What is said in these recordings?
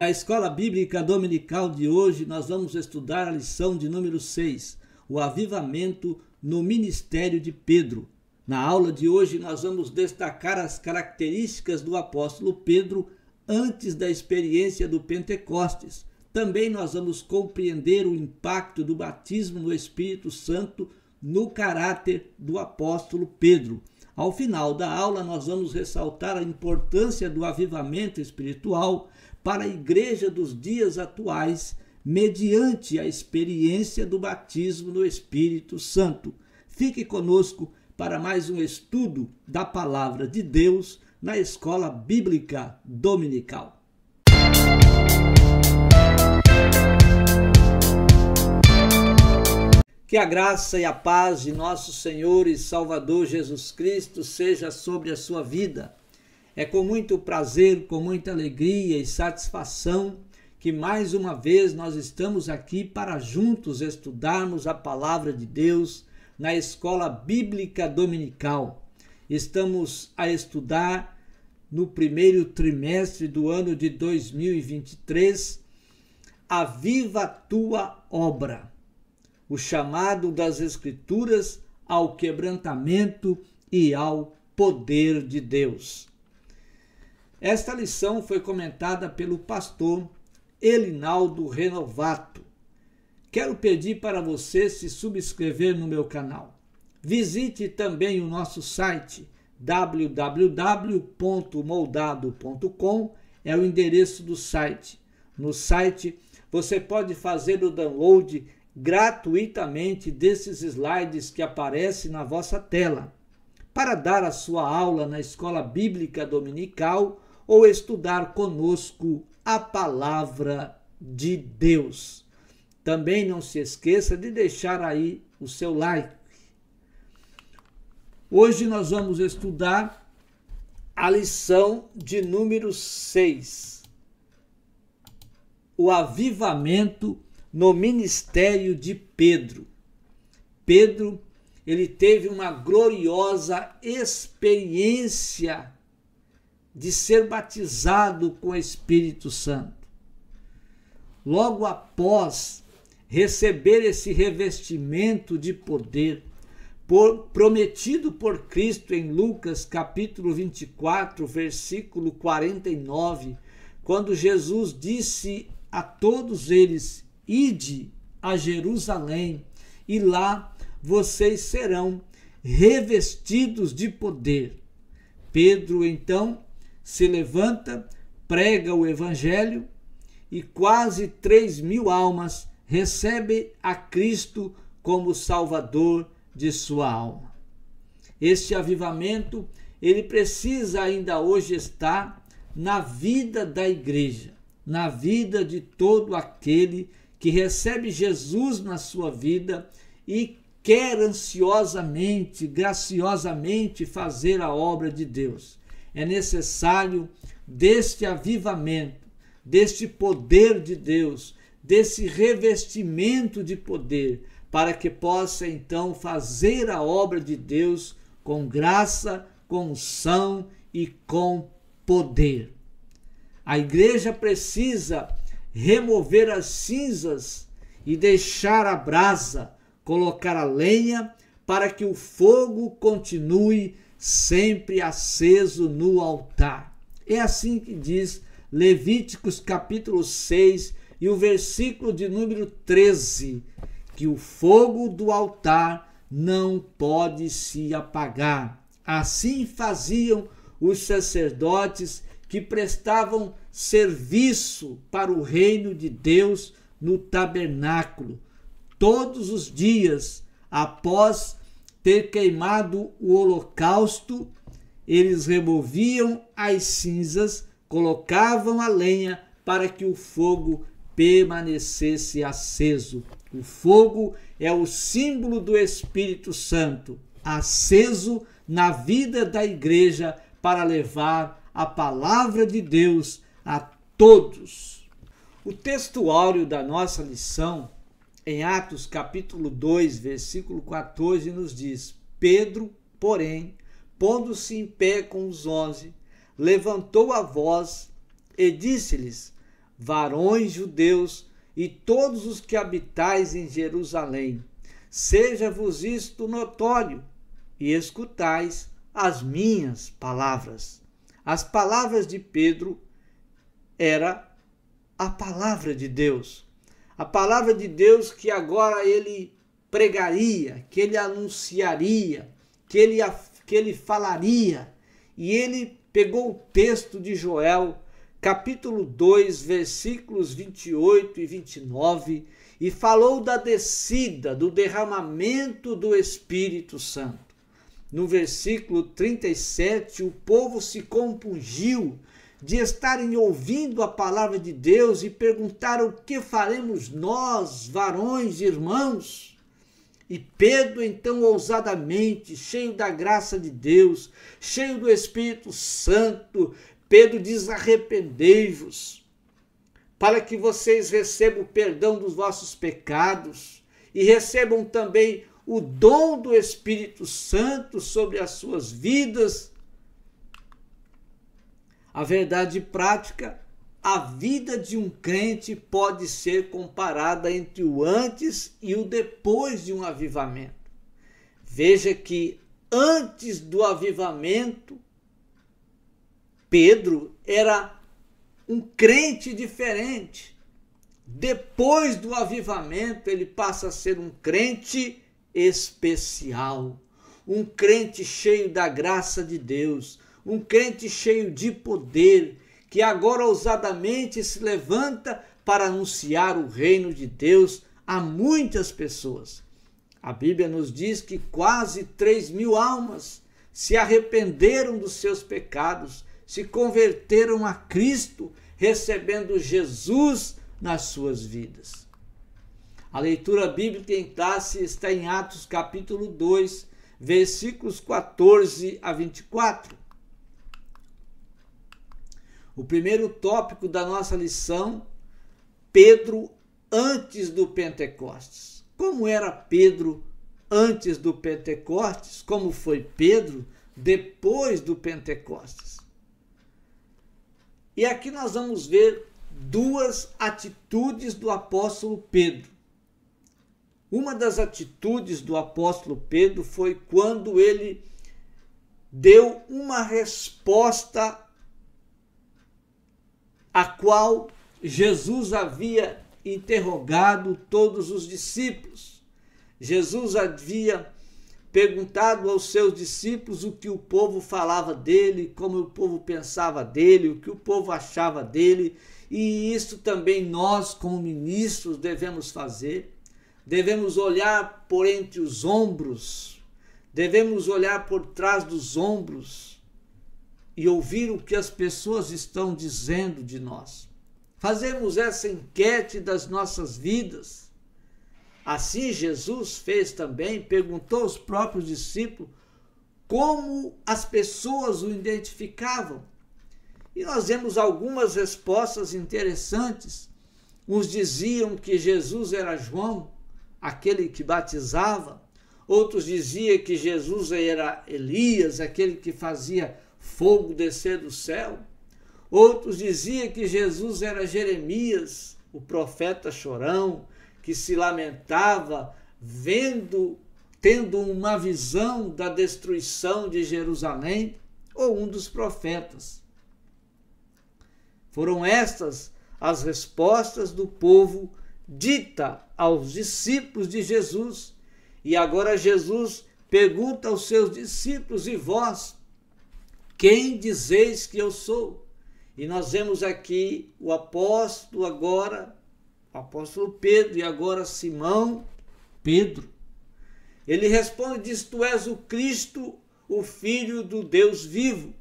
Na escola bíblica dominical de hoje, nós vamos estudar a lição de número 6, o avivamento no ministério de Pedro. Na aula de hoje, nós vamos destacar as características do apóstolo Pedro antes da experiência do Pentecostes. Também nós vamos compreender o impacto do batismo no Espírito Santo no caráter do apóstolo Pedro. Ao final da aula, nós vamos ressaltar a importância do avivamento espiritual para a igreja dos dias atuais, mediante a experiência do batismo no Espírito Santo. Fique conosco para mais um estudo da Palavra de Deus na Escola Bíblica Dominical. Que a graça e a paz de nosso Senhor e Salvador Jesus Cristo seja sobre a sua vida. É com muito prazer, com muita alegria e satisfação que mais uma vez nós estamos aqui para juntos estudarmos a Palavra de Deus na Escola Bíblica Dominical. Estamos a estudar no primeiro trimestre do ano de 2023, Aviva a Tua Obra, o chamado das Escrituras ao quebrantamento e ao poder de Deus. Esta lição foi comentada pelo pastor Elinaldo Renovato. Quero pedir para você se subscrever no meu canal. Visite também o nosso site www.moldado.com, é o endereço do site. No site você pode fazer o download gratuitamente desses slides que aparecem na vossa tela, para dar a sua aula na Escola Bíblica Dominical ou estudar conosco a Palavra de Deus. Também não se esqueça de deixar aí o seu like. Hoje nós vamos estudar a lição de número 6, o avivamento no ministério de Pedro. Pedro, ele teve uma gloriosa experiência de ser batizado com o Espírito Santo. Logo após receber esse revestimento de poder, prometido por Cristo em Lucas capítulo 24, versículo 49, quando Jesus disse a todos eles: ide a Jerusalém e lá vocês serão revestidos de poder. Pedro então se levanta, prega o evangelho e quase 3.000 almas recebem a Cristo como Salvador de sua alma. Este avivamento, ele precisa ainda hoje estar na vida da igreja, na vida de todo aquele que recebe Jesus na sua vida e quer ansiosamente, graciosamente fazer a obra de Deus. É necessário deste avivamento, deste poder de Deus, desse revestimento de poder, para que possa então fazer a obra de Deus com graça, com unção e com poder. A igreja precisa remover as cinzas e deixar a brasa, colocar a lenha para que o fogo continue sempre aceso no altar. É assim que diz Levíticos capítulo 6 e o versículo de número 13, que o fogo do altar não pode se apagar. Assim faziam os sacerdotes que prestavam serviço para o reino de Deus no tabernáculo. Todos os dias, após ter queimado o holocausto, eles removiam as cinzas, colocavam a lenha para que o fogo permanecesse aceso. O fogo é o símbolo do Espírito Santo, aceso na vida da igreja para levar a palavra de Deus a todos. O texto áureo da nossa lição, em Atos capítulo 2, versículo 14, nos diz: Pedro, porém, pondo-se em pé com os 11, levantou a voz e disse-lhes: varões judeus e todos os que habitais em Jerusalém, seja-vos isto notório e escutais as minhas palavras. As palavras de Pedro era a palavra de Deus. A palavra de Deus que agora ele pregaria, que ele anunciaria, que ele falaria. E ele pegou o texto de Joel, capítulo 2, versículos 28 e 29, e falou da descida, do derramamento do Espírito Santo. No versículo 37, o povo se compungiu de estarem ouvindo a palavra de Deus e perguntaram: o que faremos nós, varões, irmãos? E Pedro, então, ousadamente, cheio da graça de Deus, cheio do Espírito Santo, Pedro diz: arrependei-vos, para que vocês recebam o perdão dos vossos pecados e recebam também o dom do Espírito Santo sobre as suas vidas. A verdade prática, a vida de um crente pode ser comparada entre o antes e o depois de um avivamento. Veja que antes do avivamento, Pedro era um crente diferente. Depois do avivamento, ele passa a ser um crente especial, um crente cheio da graça de Deus, um crente cheio de poder, que agora ousadamente se levanta para anunciar o reino de Deus a muitas pessoas. A Bíblia nos diz que quase 3.000 almas se arrependeram dos seus pecados, se converteram a Cristo, recebendo Jesus nas suas vidas. A leitura bíblica em classe está em Atos capítulo 2, versículos 14 a 24. O primeiro tópico da nossa lição, Pedro antes do Pentecostes. Como era Pedro antes do Pentecostes? Como foi Pedro depois do Pentecostes? E aqui nós vamos ver duas atitudes do apóstolo Pedro. Uma das atitudes do apóstolo Pedro foi quando ele deu uma resposta a qual Jesus havia interrogado todos os discípulos. Jesus havia perguntado aos seus discípulos o que o povo falava dele, como o povo pensava dele, o que o povo achava dele, e isso também nós, como ministros, devemos fazer. Devemos olhar por entre os ombros, devemos olhar por trás dos ombros e ouvir o que as pessoas estão dizendo de nós. Fazemos essa enquete das nossas vidas. Assim Jesus fez também, perguntou aos próprios discípulos como as pessoas o identificavam. E nós vemos algumas respostas interessantes. Uns diziam que Jesus era João, aquele que batizava. Outros diziam que Jesus era Elias, aquele que fazia fogo descer do céu. Outros diziam que Jesus era Jeremias, o profeta chorão, que se lamentava tendo uma visão da destruição de Jerusalém, ou um dos profetas. Foram estas as respostas do povo dita aos discípulos de Jesus. E agora Jesus pergunta aos seus discípulos: e vós, quem dizeis que eu sou? E nós vemos aqui o apóstolo Pedro, e agora Simão Pedro. Ele responde e diz: tu és o Cristo, o Filho do Deus vivo.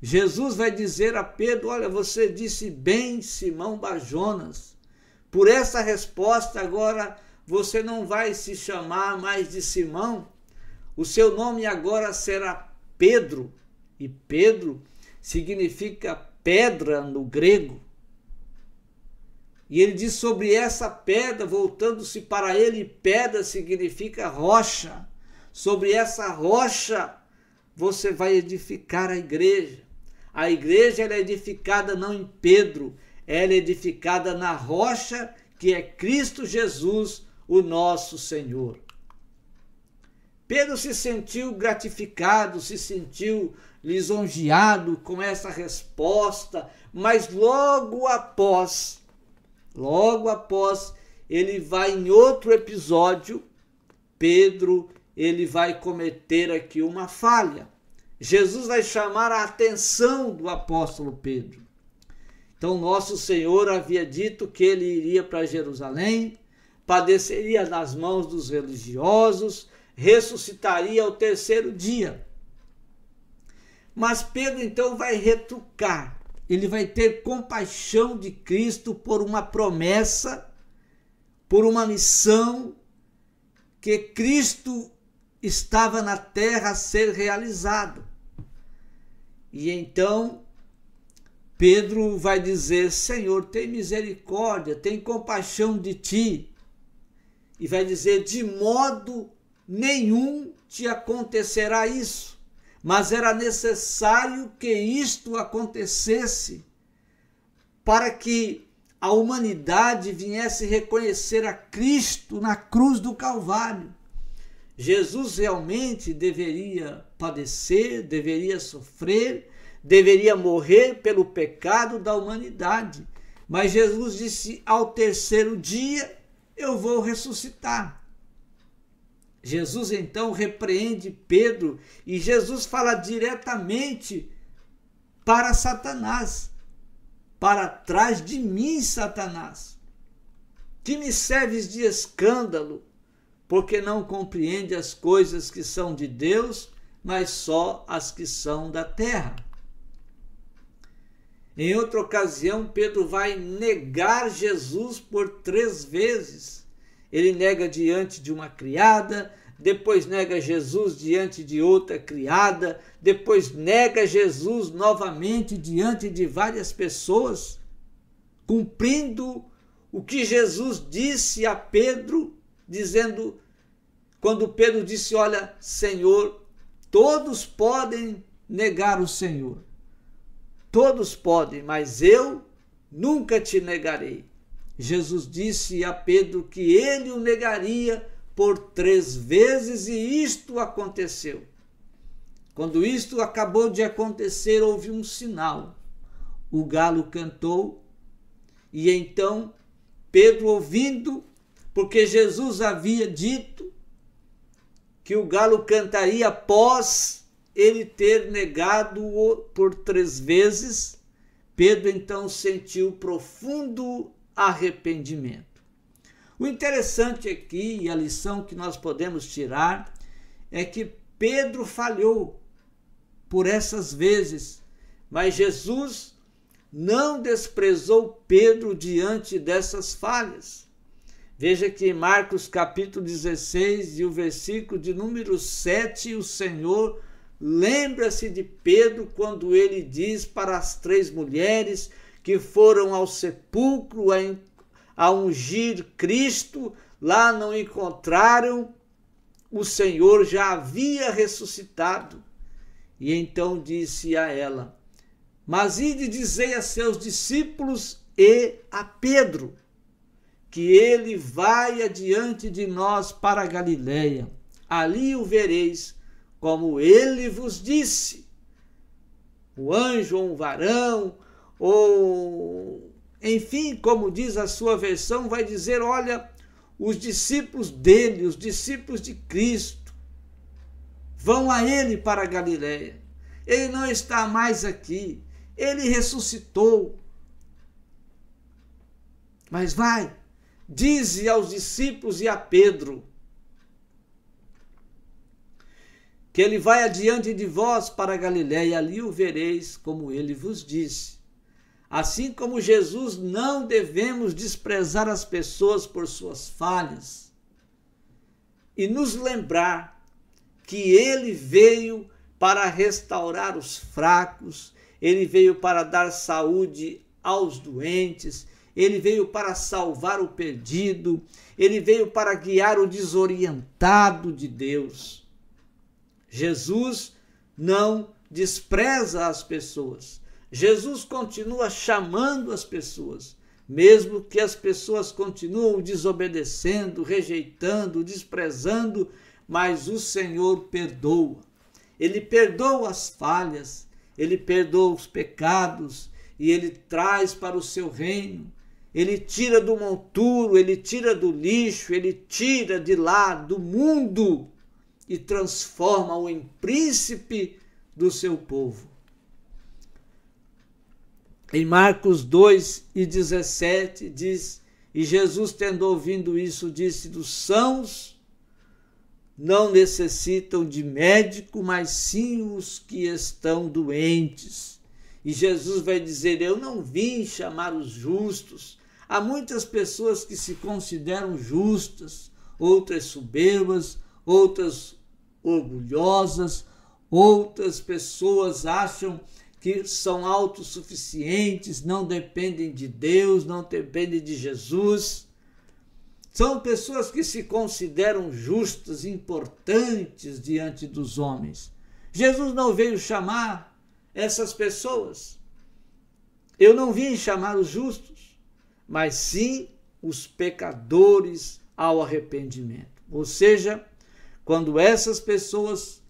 Jesus vai dizer a Pedro: olha, você disse bem, Simão Barjonas. Por essa resposta, agora você não vai se chamar mais de Simão. O seu nome agora será Pedro. E Pedro significa pedra no grego. E ele diz sobre essa pedra, voltando-se para ele, pedra significa rocha. Sobre essa rocha você vai edificar a igreja. A igreja ela é edificada não em Pedro, ela é edificada na rocha que é Cristo Jesus, o nosso Senhor. Pedro se sentiu gratificado, se sentiu lisonjeado com essa resposta, mas logo após, ele vai em outro episódio, Pedro, ele vai cometer aqui uma falha. Jesus vai chamar a atenção do apóstolo Pedro. Então, nosso Senhor havia dito que ele iria para Jerusalém, padeceria nas mãos dos religiosos, ressuscitaria ao terceiro dia. Mas Pedro então vai retrucar, ele vai ter compaixão de Cristo por uma promessa, por uma missão que Cristo estava na terra a ser realizado. E então Pedro vai dizer: Senhor, tem misericórdia, tem compaixão de ti. E vai dizer: de modo nenhum te acontecerá isso. Mas era necessário que isto acontecesse para que a humanidade viesse reconhecer a Cristo na cruz do Calvário. Jesus realmente deveria padecer, deveria sofrer, deveria morrer pelo pecado da humanidade. Mas Jesus disse: ao terceiro dia eu vou ressuscitar. Jesus então repreende Pedro e Jesus fala diretamente para Satanás: para trás de mim, Satanás, que me serves de escândalo, porque não compreende as coisas que são de Deus, mas só as que são da terra. Em outra ocasião, Pedro vai negar Jesus por 3 vezes. Ele nega diante de uma criada, depois nega Jesus diante de outra criada, depois nega Jesus novamente diante de várias pessoas, cumprindo o que Jesus disse a Pedro, dizendo, quando Pedro disse: olha, Senhor, todos podem negar o Senhor, todos podem, mas eu nunca te negarei. Jesus disse a Pedro que ele o negaria por 3 vezes e isto aconteceu. Quando isto acabou de acontecer, houve um sinal. O galo cantou e então Pedro, ouvindo, porque Jesus havia dito que o galo cantaria após ele ter negado-o por 3 vezes, Pedro então sentiu profundo arrependimento. O interessante aqui, e a lição que nós podemos tirar, é que Pedro falhou por essas vezes, mas Jesus não desprezou Pedro diante dessas falhas. Veja que em Marcos capítulo 16 e o versículo de número 7, o Senhor lembra-se de Pedro quando ele diz para as 3 mulheres que foram ao sepulcro a ungir Cristo, lá não encontraram, o Senhor já havia ressuscitado. E então disse a ela: mas ide dizei a seus discípulos e a Pedro, que ele vai adiante de nós para a Galileia. Ali o vereis, como ele vos disse. O anjo ou um varão, ou enfim, como diz a sua versão, vai dizer: olha, os discípulos dele, os discípulos de Cristo, vão a ele para a Galileia. Ele não está mais aqui, ele ressuscitou. Mas vai, dize aos discípulos e a Pedro que ele vai adiante de vós para a Galileia, ali o vereis, como ele vos disse. Assim como Jesus, não devemos desprezar as pessoas por suas falhas e nos lembrar que ele veio para restaurar os fracos, ele veio para dar saúde aos doentes, ele veio para salvar o perdido, ele veio para guiar o desorientado de Deus. Jesus não despreza as pessoas. Jesus continua chamando as pessoas, mesmo que as pessoas continuam desobedecendo, rejeitando, desprezando, mas o Senhor perdoa. Ele perdoa as falhas, ele perdoa os pecados e ele traz para o seu reino. Ele tira do monturo, ele tira do lixo, ele tira de lá, do mundo, e transforma-o em príncipe do seu povo. Em Marcos 2:17 diz, e Jesus, tendo ouvido isso, disse, dos sãos não necessitam de médico, mas sim os que estão doentes. E Jesus vai dizer, eu não vim chamar os justos. Há muitas pessoas que se consideram justas, outras soberbas, outras orgulhosas, outras pessoas acham que são autossuficientes, não dependem de Deus, não dependem de Jesus. São pessoas que se consideram justas, importantes diante dos homens. Jesus não veio chamar essas pessoas. Eu não vim chamar os justos, mas sim os pecadores ao arrependimento. Ou seja, quando essas pessoas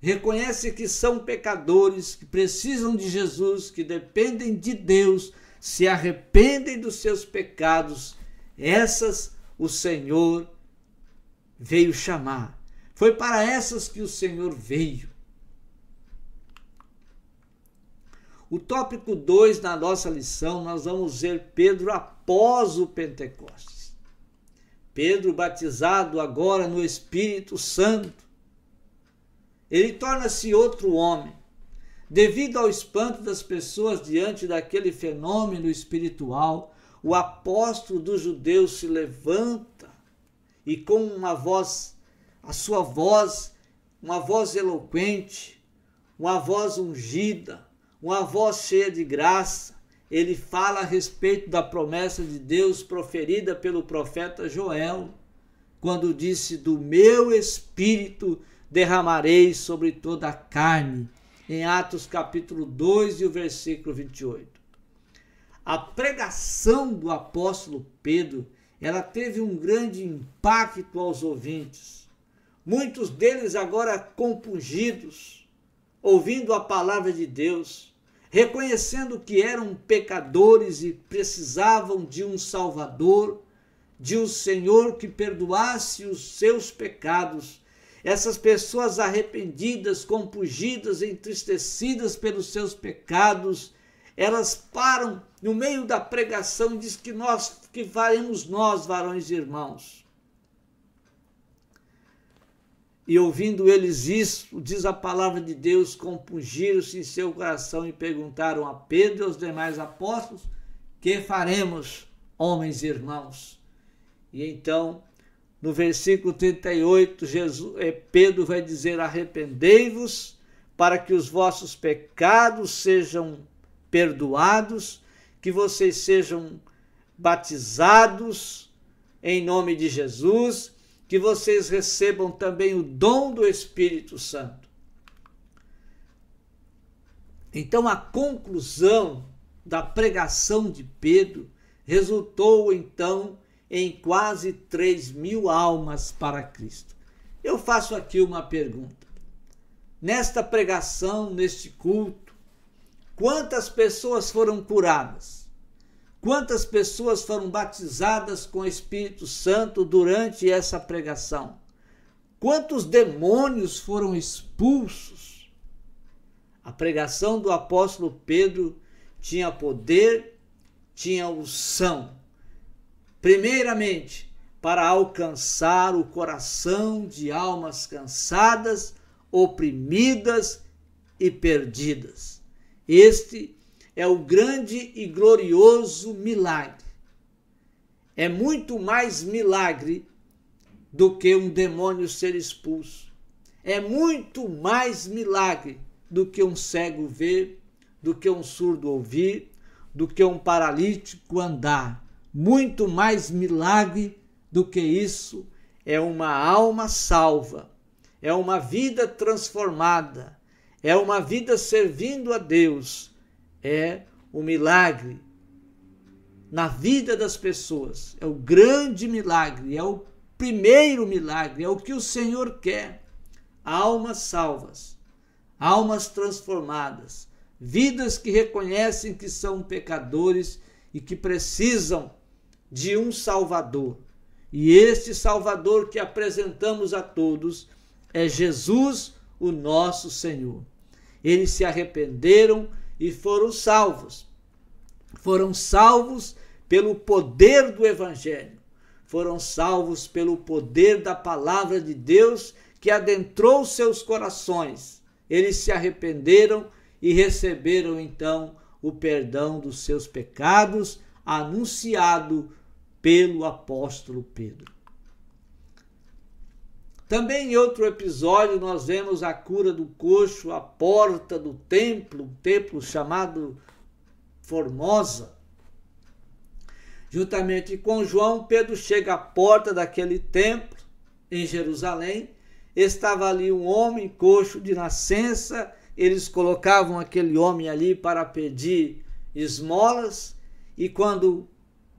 reconhecem que são pecadores, que precisam de Jesus, que dependem de Deus, se arrependem dos seus pecados, essas o Senhor veio chamar. Foi para essas que o Senhor veio. O tópico 2 na nossa lição, nós vamos ver Pedro após o Pentecostes. Pedro, batizado agora no Espírito Santo, ele torna-se outro homem. Devido ao espanto das pessoas diante daquele fenômeno espiritual, o apóstolo dos judeus se levanta e com uma voz, a sua voz, uma voz eloquente, uma voz ungida, uma voz cheia de graça, ele fala a respeito da promessa de Deus proferida pelo profeta Joel, quando disse, do meu espírito derramarei sobre toda a carne, em Atos capítulo 2 e o versículo 28. A pregação do apóstolo Pedro, ela teve um grande impacto aos ouvintes. Muitos deles agora compungidos, ouvindo a palavra de Deus, reconhecendo que eram pecadores e precisavam de um Salvador, de um Senhor que perdoasse os seus pecados. Essas pessoas arrependidas, compungidas, entristecidas pelos seus pecados, elas param no meio da pregação e diz que faremos nós, varões e irmãos. E ouvindo eles isso, diz a palavra de Deus, compungiram-se em seu coração e perguntaram a Pedro e aos demais apóstolos, que faremos, homens e irmãos? E então, no versículo 38, Pedro vai dizer, arrependei-vos para que os vossos pecados sejam perdoados, que vocês sejam batizados em nome de Jesus, que vocês recebam também o dom do Espírito Santo. Então, a conclusão da pregação de Pedro resultou, então, em quase 3.000 almas para Cristo. Eu faço aqui uma pergunta. Nesta pregação, neste culto, quantas pessoas foram curadas? Quantas pessoas foram batizadas com o Espírito Santo durante essa pregação? Quantos demônios foram expulsos? A pregação do apóstolo Pedro tinha poder, tinha unção. Primeiramente, para alcançar o coração de almas cansadas, oprimidas e perdidas. Este é o grande e glorioso milagre. É muito mais milagre do que um demônio ser expulso. É muito mais milagre do que um cego ver, do que um surdo ouvir, do que um paralítico andar. Muito mais milagre do que isso é uma alma salva, é uma vida transformada, é uma vida servindo a Deus, é o milagre na vida das pessoas. É o grande milagre, é o primeiro milagre, é o que o Senhor quer. Almas salvas, almas transformadas, vidas que reconhecem que são pecadores e que precisam de um Salvador. E este Salvador que apresentamos a todos é Jesus, o nosso Senhor. Eles se arrependeram e foram salvos. Foram salvos pelo poder do Evangelho. Foram salvos pelo poder da palavra de Deus que adentrou seus corações. Eles se arrependeram e receberam então o perdão dos seus pecados, anunciado pelo apóstolo Pedro. Também em outro episódio nós vemos a cura do coxo à porta do templo, um templo chamado Formosa. Juntamente com João, Pedro chega à porta daquele templo em Jerusalém. Estava ali um homem coxo de nascença. Eles colocavam aquele homem ali para pedir esmolas, e quando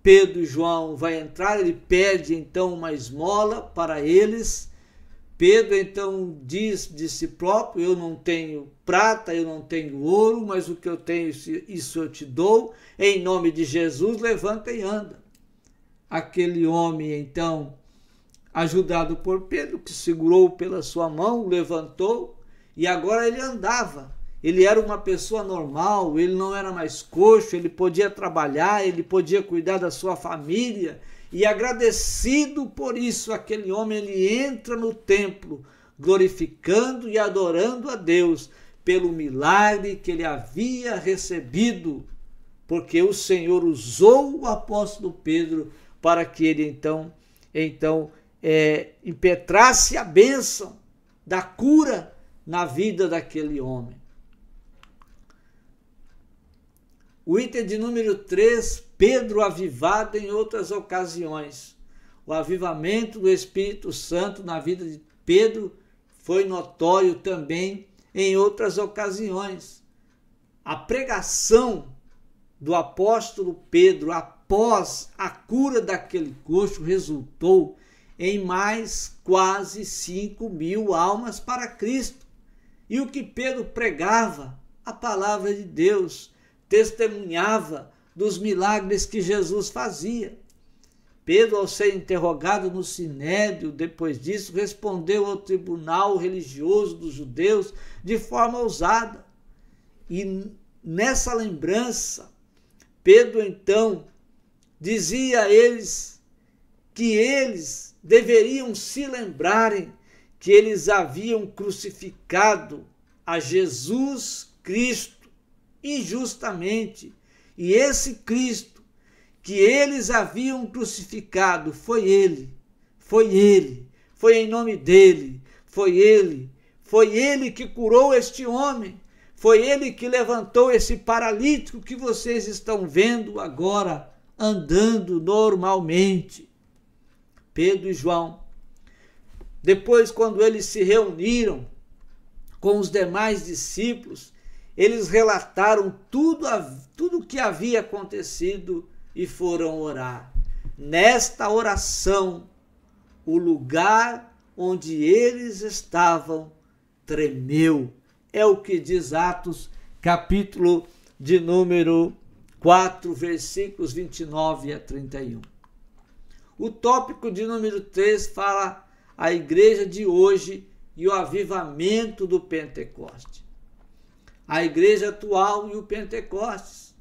Pedro e João vai entrar, ele pede então uma esmola para eles. Pedro então diz de si próprio: eu não tenho prata, eu não tenho ouro, mas o que eu tenho, isso eu te dou. Em nome de Jesus, levanta e anda. Aquele homem então, ajudado por Pedro, que segurou pela sua mão, levantou, e agora ele andava. Ele era uma pessoa normal, ele não era mais coxo, ele podia trabalhar, ele podia cuidar da sua família. E agradecido por isso, aquele homem, ele entra no templo, glorificando e adorando a Deus pelo milagre que ele havia recebido, porque o Senhor usou o apóstolo Pedro para que ele então impetrasse a bênção da cura na vida daquele homem. O item de número 3, Pedro avivado em outras ocasiões. O avivamento do Espírito Santo na vida de Pedro foi notório também em outras ocasiões. A pregação do apóstolo Pedro após a cura daquele coxo resultou em mais quase 5.000 almas para Cristo. E o que Pedro pregava? A palavra de Deus. Testemunhava dos milagres que Jesus fazia. Pedro, ao ser interrogado no Sinédrio, depois disso, respondeu ao tribunal religioso dos judeus de forma ousada. E nessa lembrança, Pedro então dizia a eles que eles deveriam se lembrarem que eles haviam crucificado a Jesus Cristo injustamente, e esse Cristo que eles haviam crucificado foi ele, foi em nome dele, foi ele que curou este homem, foi ele que levantou esse paralítico que vocês estão vendo agora andando normalmente. Pedro e João, depois, quando eles se reuniram com os demais discípulos, eles relataram tudo o que havia acontecido e foram orar. Nesta oração, o lugar onde eles estavam tremeu. É o que diz Atos, capítulo de número 4, versículos 29 a 31. O tópico de número 3 fala a igreja de hoje e o avivamento do Pentecoste. A igreja atual e o Pentecostes.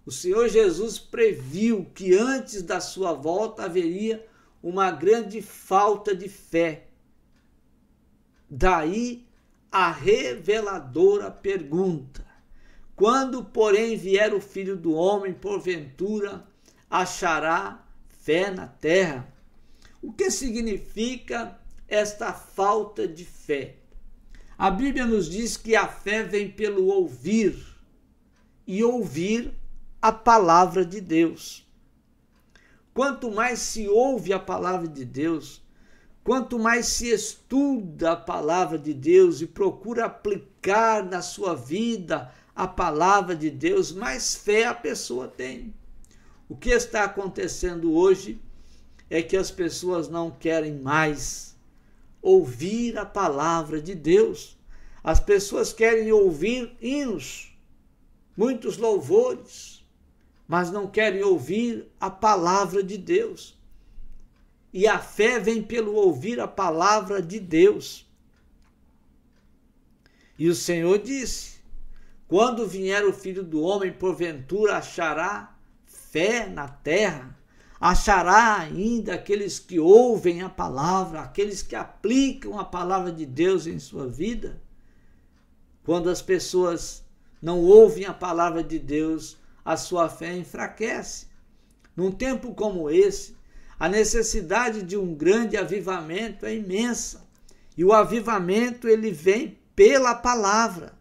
O Senhor Jesus previu que antes da sua volta haveria uma grande falta de fé. Daí a reveladora pergunta: quando, porém, vier o Filho do Homem, porventura achará fé na terra? O que significa esta falta de fé? A Bíblia nos diz que a fé vem pelo ouvir, e ouvir a palavra de Deus. Quanto mais se ouve a palavra de Deus, quanto mais se estuda a palavra de Deus e procura aplicar na sua vida a palavra de Deus, mais fé a pessoa tem. O que está acontecendo hoje é que as pessoas não querem mais ouvir a palavra de Deus. As pessoas querem ouvir hinos, muitos louvores, mas não querem ouvir a palavra de Deus. E a fé vem pelo ouvir a palavra de Deus. E o Senhor disse: quando vier o Filho do Homem, porventura achará fé na terra? Achará ainda aqueles que ouvem a palavra, aqueles que aplicam a palavra de Deus em sua vida? Quando as pessoas não ouvem a palavra de Deus, a sua fé enfraquece. Num tempo como esse, a necessidade de um grande avivamento é imensa. E o avivamento, ele vem pela palavra.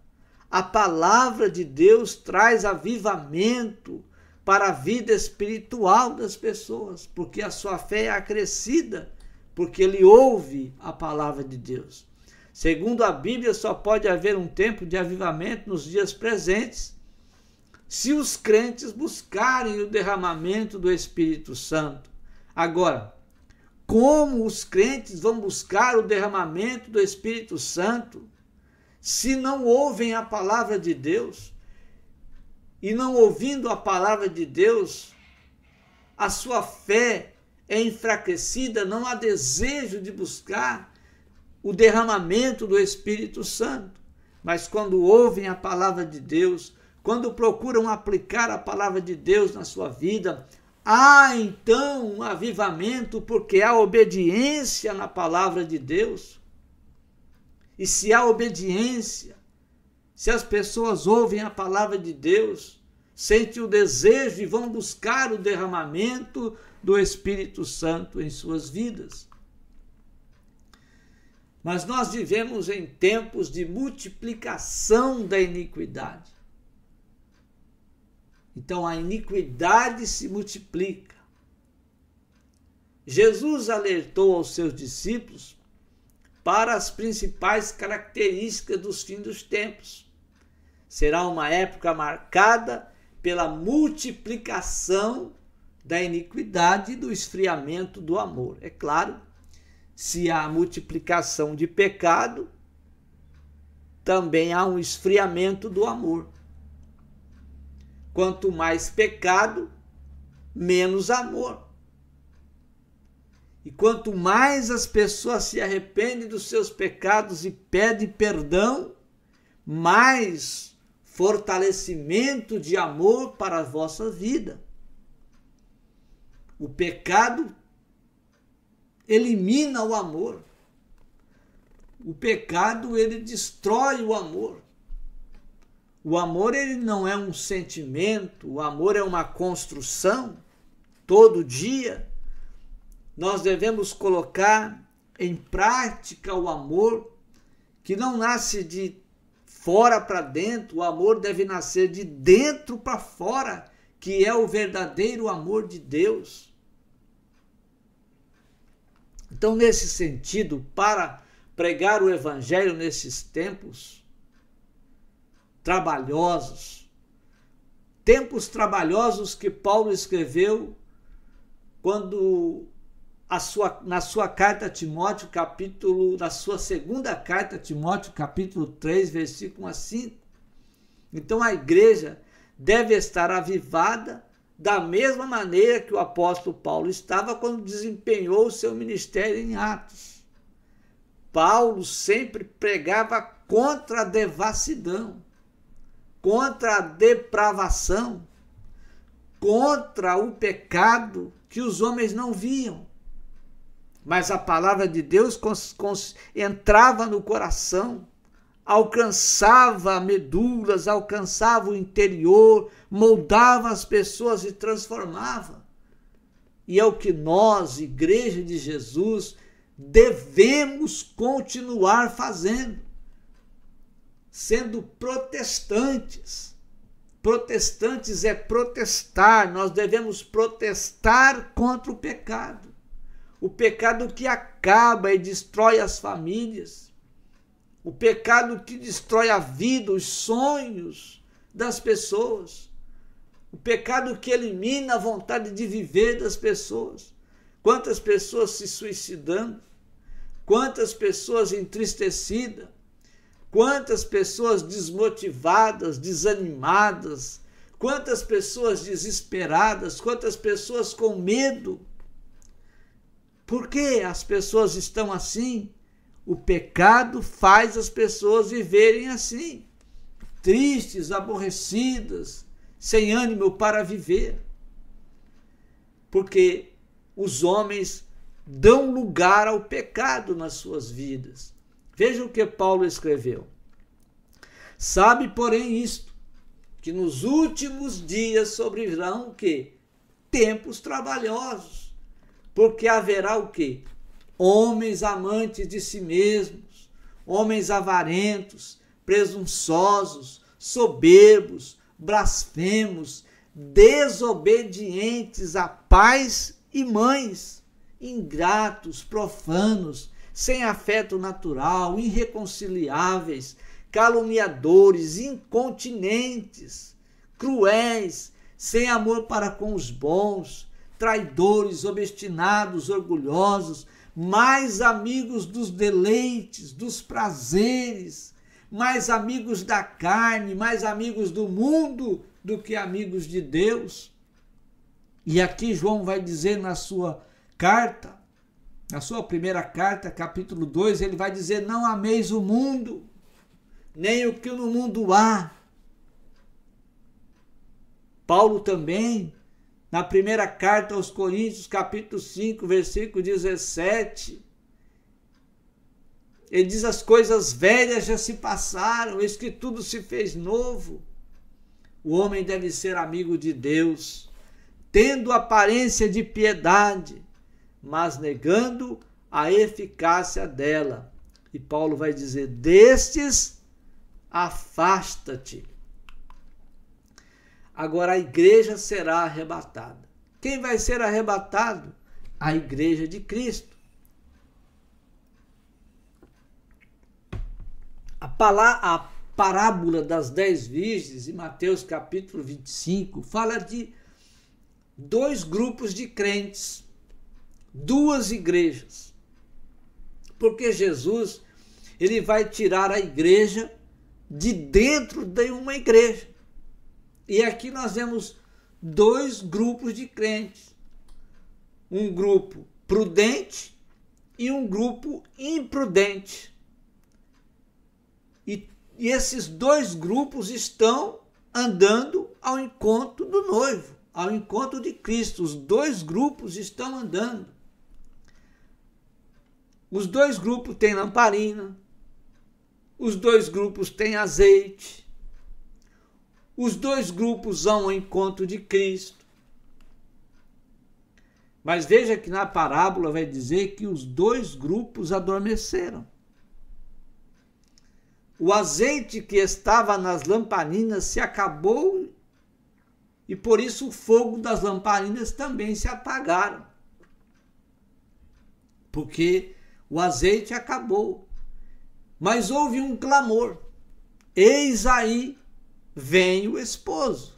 A palavra de Deus traz avivamento para a vida espiritual das pessoas, porque a sua fé é acrescida, porque ele ouve a palavra de Deus. Segundo a Bíblia, só pode haver um tempo de avivamento nos dias presentes, se os crentes buscarem o derramamento do Espírito Santo. Agora, como os crentes vão buscar o derramamento do Espírito Santo se não ouvem a palavra de Deus? E não ouvindo a palavra de Deus, a sua fé é enfraquecida, não há desejo de buscar o derramamento do Espírito Santo. Mas quando ouvem a palavra de Deus, quando procuram aplicar a palavra de Deus na sua vida, há então um avivamento, porque há obediência na palavra de Deus. E se há obediência, se as pessoas ouvem a palavra de Deus, sentem o desejo e vão buscar o derramamento do Espírito Santo em suas vidas. Mas nós vivemos em tempos de multiplicação da iniquidade. Então a iniquidade se multiplica. Jesus alertou aos seus discípulos para as principais características dos fins dos tempos. Será uma época marcada pela multiplicação da iniquidade e do esfriamento do amor. É claro, se há multiplicação de pecado, também há um esfriamento do amor. Quanto mais pecado, menos amor. E quanto mais as pessoas se arrependem dos seus pecados e pedem perdão, mais fortalecimento de amor para a vossa vida. O pecado elimina o amor. O pecado, ele destrói o amor. O amor, ele não é um sentimento, o amor é uma construção. Todo dia nós devemos colocar em prática o amor, que não nasce de fora para dentro, o amor deve nascer de dentro para fora, que é o verdadeiro amor de Deus. Então, nesse sentido, para pregar o Evangelho nesses tempos trabalhosos, tempos trabalhosos que Paulo escreveu quando na sua carta a Timóteo, na sua segunda carta a Timóteo, capítulo 3, versículo 1 a 5. Então a igreja deve estar avivada da mesma maneira que o apóstolo Paulo estava quando desempenhou o seu ministério em Atos. Paulo sempre pregava contra a devassidão, contra a depravação, contra o pecado que os homens não viam. Mas a palavra de Deus entrava no coração, alcançava medulas, alcançava o interior, moldava as pessoas e transformava. E é o que nós, Igreja de Jesus, devemos continuar fazendo, sendo protestantes. Protestantes é protestar, nós devemos protestar contra o pecado. O pecado que acaba e destrói as famílias. O pecado que destrói a vida, os sonhos das pessoas. O pecado que elimina a vontade de viver das pessoas. Quantas pessoas se suicidando, quantas pessoas entristecidas, quantas pessoas desmotivadas, desanimadas, quantas pessoas desesperadas, quantas pessoas com medo. Por que as pessoas estão assim? O pecado faz as pessoas viverem assim, tristes, aborrecidas, sem ânimo para viver. Porque os homens dão lugar ao pecado nas suas vidas. Veja o que Paulo escreveu. Sabe, porém, isto, que nos últimos dias sobrevirão o quê? Tempos trabalhosos. Porque haverá o quê? Homens amantes de si mesmos, homens avarentos, presunçosos, soberbos, blasfemos, desobedientes a pais e mães, ingratos, profanos, sem afeto natural, irreconciliáveis, caluniadores, incontinentes, cruéis, sem amor para com os bons, traidores, obstinados, orgulhosos, mais amigos dos deleites, dos prazeres, mais amigos da carne, mais amigos do mundo do que amigos de Deus. E aqui João vai dizer na sua carta, na sua primeira carta, capítulo 2, ele vai dizer: não ameis o mundo, nem o que no mundo há. Paulo também, na primeira carta aos Coríntios, capítulo 5, versículo 17, ele diz: as coisas velhas já se passaram, eis que tudo se fez novo. O homem deve ser amigo de Deus, tendo aparência de piedade, mas negando a eficácia dela. E Paulo vai dizer: destes, afasta-te. Agora a igreja será arrebatada. Quem vai ser arrebatado? A igreja de Cristo. A parábola das 10 virgens, em Mateus capítulo 25, fala de dois grupos de crentes, duas igrejas. Porque Jesus, ele vai tirar a igreja de dentro de uma igreja. E aqui nós vemos dois grupos de crentes. Um grupo prudente e um grupo imprudente. E esses dois grupos estão andando ao encontro do noivo, ao encontro de Cristo. Os dois grupos estão andando. Os dois grupos têm lamparina, os dois grupos têm azeite, os dois grupos vão ao encontro de Cristo. Mas veja que na parábola vai dizer que os dois grupos adormeceram. O azeite que estava nas lamparinas se acabou e por isso o fogo das lamparinas também se apagaram. Porque o azeite acabou. Mas houve um clamor: eis aí vem o esposo.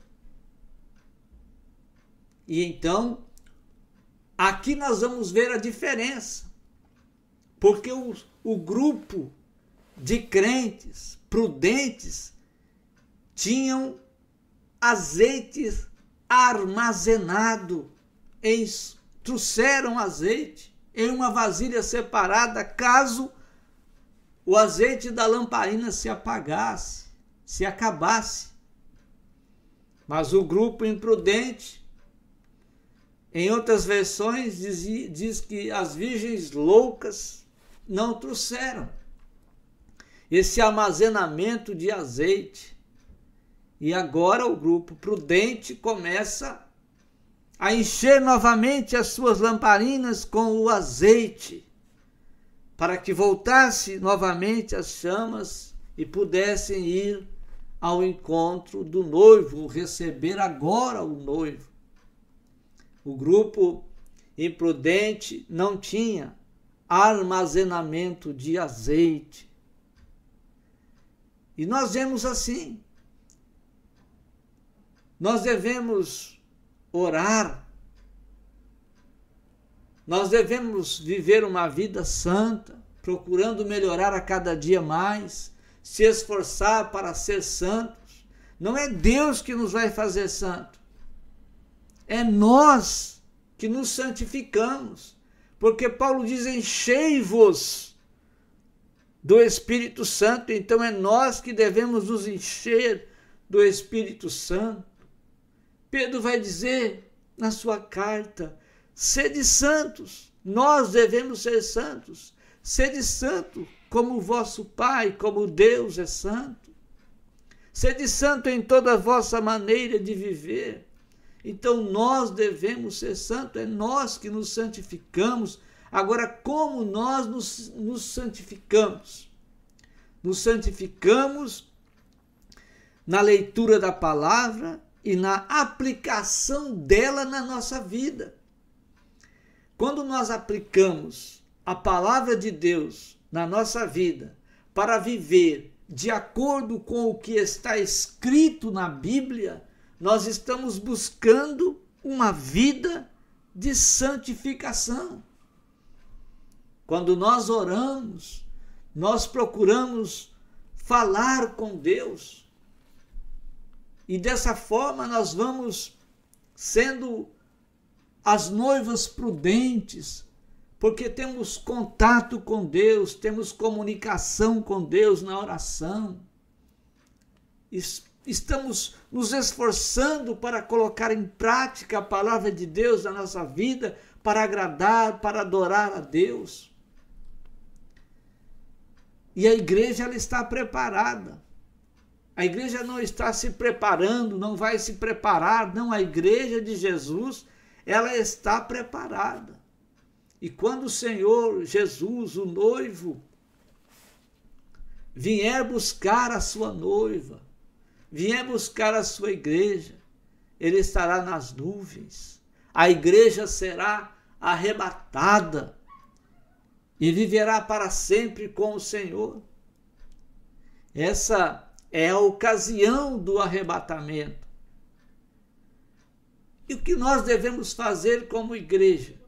E então, aqui nós vamos ver a diferença. Porque o grupo de crentes prudentes tinham azeite armazenado, trouxeram azeite em uma vasilha separada, caso o azeite da lamparina se apagasse, se acabasse. Mas o grupo imprudente, em outras versões, diz que as virgens loucas não trouxeram esse armazenamento de azeite. E agora o grupo prudente começa a encher novamente as suas lamparinas com o azeite, para que voltasse novamente as chamas e pudessem ir ao encontro do noivo, receber agora o noivo. O grupo imprudente não tinha armazenamento de azeite. E nós vemos assim, Nós devemos orar. Nós devemos viver uma vida santa, procurando melhorar a cada dia mais, se esforçar para ser santos. Não é Deus que nos vai fazer santo. É nós que nos santificamos. Porque Paulo diz: enchei-vos do Espírito Santo. Então é nós que devemos nos encher do Espírito Santo. Pedro vai dizer na sua carta: sede santos. Nós devemos ser santos. Sede santo como o vosso Pai, como Deus é santo. Sede santo em toda a vossa maneira de viver. Então nós devemos ser santos, é nós que nos santificamos. Agora, como nós nos santificamos? Nos santificamos na leitura da palavra e na aplicação dela na nossa vida. Quando nós aplicamos a palavra de Deus na nossa vida para viver de acordo com o que está escrito na Bíblia, nós estamos buscando uma vida de santificação. Quando nós oramos, nós procuramos falar com Deus. E dessa forma nós vamos sendo as noivas prudentes, porque temos contato com Deus, temos comunicação com Deus na oração. Estamos nos esforçando para colocar em prática a palavra de Deus na nossa vida, para agradar, para adorar a Deus. E a igreja, ela está preparada. A igreja não está se preparando, não vai se preparar, não. A igreja de Jesus, ela está preparada. E quando o Senhor Jesus, o noivo, vier buscar a sua noiva, vier buscar a sua igreja, ele estará nas nuvens. A igreja será arrebatada e viverá para sempre com o Senhor. Essa é a ocasião do arrebatamento. E o que nós devemos fazer como igreja?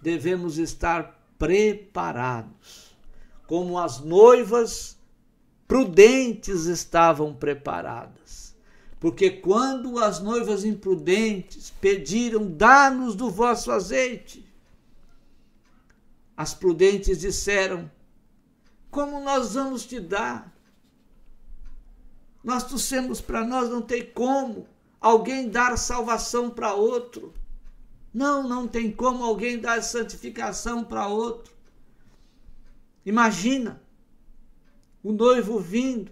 Devemos estar preparados, como as noivas prudentes estavam preparadas. Porque quando as noivas imprudentes pediram: dá-nos do vosso azeite, as prudentes disseram: como nós vamos te dar? Nós trouxemos para nós, não tem como alguém dar salvação para outro. Não tem como alguém dar santificação para outro. Imagina o noivo vindo.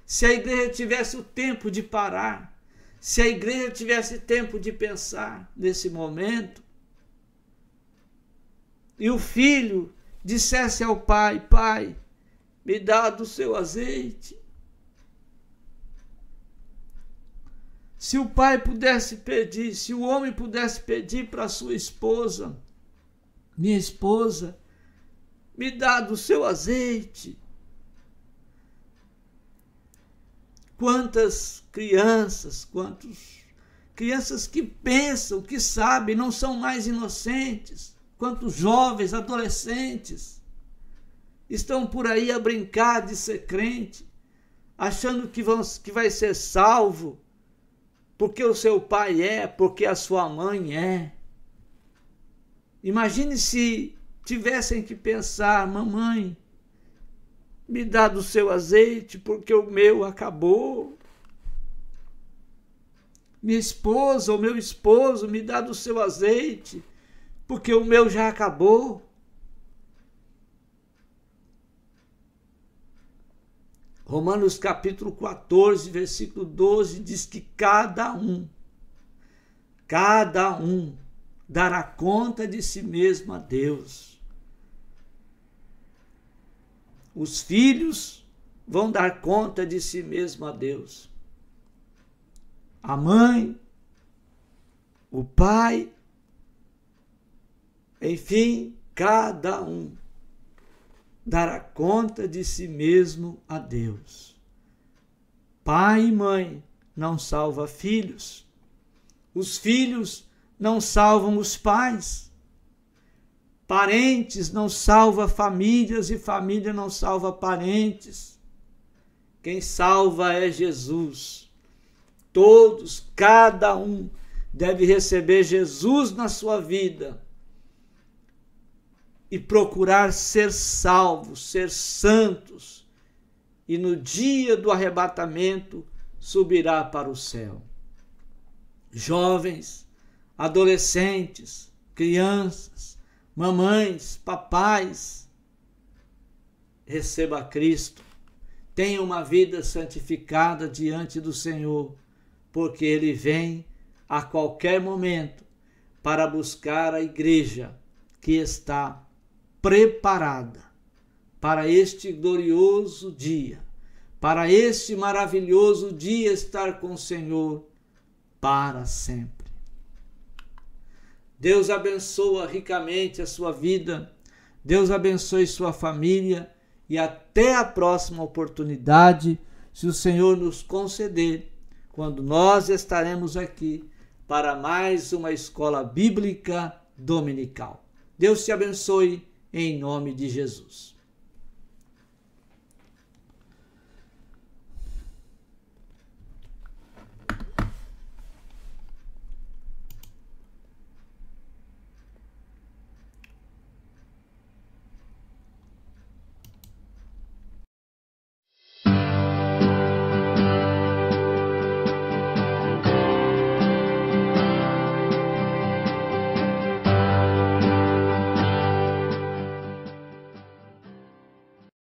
Se a igreja tivesse o tempo de parar, se a igreja tivesse tempo de pensar nesse momento, e o filho dissesse ao pai: pai, me dá do seu azeite. Se o pai pudesse pedir, se o homem pudesse pedir para a sua esposa: minha esposa, me dá do seu azeite. Quantas crianças que pensam, que sabem, não são mais inocentes. Quantos jovens, adolescentes estão por aí a brincar de ser crente, achando que vai ser salvo porque o seu pai é, porque a sua mãe é. Imagine se tivessem que pensar: mamãe, me dá do seu azeite porque o meu acabou. Minha esposa ou meu esposo, me dá do seu azeite porque o meu já acabou. Romanos capítulo 14, versículo 12, diz que cada um dará conta de si mesmo a Deus. Os filhos vão dar conta de si mesmo a Deus. A mãe, o pai, enfim, cada um dará conta de si mesmo a Deus. Pai e mãe não salva filhos. Os filhos não salvam os pais. Parentes não salva famílias e família não salva parentes. Quem salva é Jesus. Todos, cada um, deve receber Jesus na sua vida e procurar ser salvos, ser santos, e no dia do arrebatamento subirá para o céu. Jovens, adolescentes, crianças, mamães, papais, receba Cristo, tenha uma vida santificada diante do Senhor, porque Ele vem a qualquer momento para buscar a igreja que está preparada para este glorioso dia, para este maravilhoso dia estar com o Senhor para sempre. Deus abençoa ricamente a sua vida, Deus abençoe sua família e até a próxima oportunidade, se o Senhor nos conceder, quando nós estaremos aqui para mais uma escola bíblica dominical. Deus te abençoe em nome de Jesus.